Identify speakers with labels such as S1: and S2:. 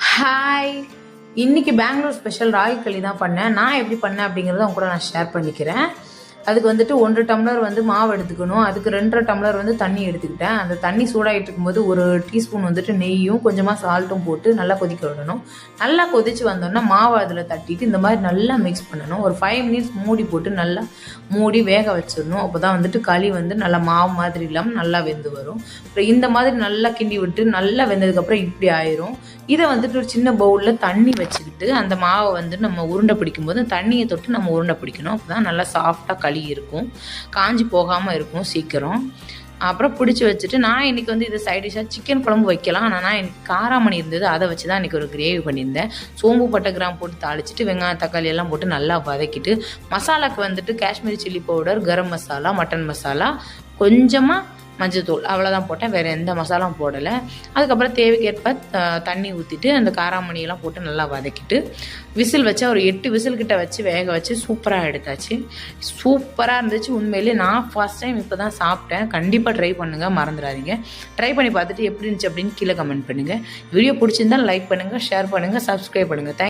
S1: Hi, இன்னைக்கு Bangalore special ragi களி தான் பண்ணேன். நான் எப்படி பண்ணேன் அப்படிங்கிறத அவங்க கூட நான் ஷேர் பண்ணிக்கிறேன். அதுக்கு வந்துட்டு 1 டம்ளர் வந்து மாவு எடுத்துக்கணும். அதுக்கு 2.5 டம்ளர் வந்து தண்ணி எடுத்துக்கிட்டேன். அந்த தண்ணி சூடாகிட்டு இருக்கும்போது 1 டீஸ்பூன் வந்துட்டு நெய்யும் கொஞ்சமாக சால்ட்டும் போட்டு நல்லா கொதிக்க விடணும். நல்லா கொதிச்சு வந்தோன்னா மாவு அதில் தட்டிட்டு இந்த மாதிரி நல்லா மிக்ஸ் பண்ணணும். ஒரு 5 மினிட்ஸ் மூடி போட்டு நல்லா மூடி வேக வச்சிடணும். அப்போ தான் வந்துட்டு களி வந்து நல்லா மாவு மாதிரி இல்லாமல் நல்லா வெந்து வரும். அப்புறம் இந்த மாதிரி நல்லா கிண்டி விட்டு நல்லா வெந்ததுக்கப்புறம் இப்படி ஆயிரும். இதை வந்துட்டு ஒரு சின்ன பவுலில் தண்ணி வச்சுக்கிட்டு அந்த மாவை வந்து நம்ம உருண்டை பிடிக்கும் போது தண்ணியை தொட்டு நம்ம உருண்டை பிடிக்கணும். அப்போ தான் நல்லா சாஃப்டாக களி இருக்கும், காஞ்சி போகாமல் இருக்கும் சீக்கிரம். அப்புறம் பிடிச்சி வச்சுட்டு நான் இன்றைக்கி வந்து இது சைட் டிஷ்ஷாக சிக்கன் குழம்பு வைக்கலாம். ஆனால் நான் எனக்கு காராமணி இருந்தது, அதை வச்சு தான் இன்றைக்கி ஒரு கிரேவி பண்ணியிருந்தேன். சோம்பு பட்டை கிராம் போட்டு தாளிச்சிட்டு வெங்காயம் தக்காளி எல்லாம் போட்டு நல்லா வதக்கிட்டு மசாலாவுக்கு வந்துட்டு Kashmiri chilli powder, garam masala, mutton masala, கொஞ்சமாக மஞ்சத்தூள் அவ்வளோதான் போட்டேன். வேறு எந்த மசாலாவும் போடலை. அதுக்கப்புறம் தேவைக்கேற்ப தண்ணி ஊற்றிட்டு அந்த காராமணியெல்லாம் போட்டு நல்லா வதக்கிட்டு விசில் வச்சு ஒரு 8 விசில்கிட்ட வச்சு வேக வச்சு சூப்பராக எடுத்தாச்சு. சூப்பராக இருந்துச்சு உண்மையிலே. நான் ஃபர்ஸ்ட் டைம் இப்போ தான் சாப்பிட்டேன். கண்டிப்பாக ட்ரை பண்ணுங்கள், மறந்துடாதீங்க. ட்ரை பண்ணி பார்த்துட்டு எப்படி இருந்துச்சு அப்படின்னு கீழே கமெண்ட் பண்ணுங்கள். வீடியோ பிடிச்சிருந்தால் லைக் பண்ணுங்கள், ஷேர் பண்ணுங்கள், சப்ஸ்கிரைப் பண்ணுங்கள்.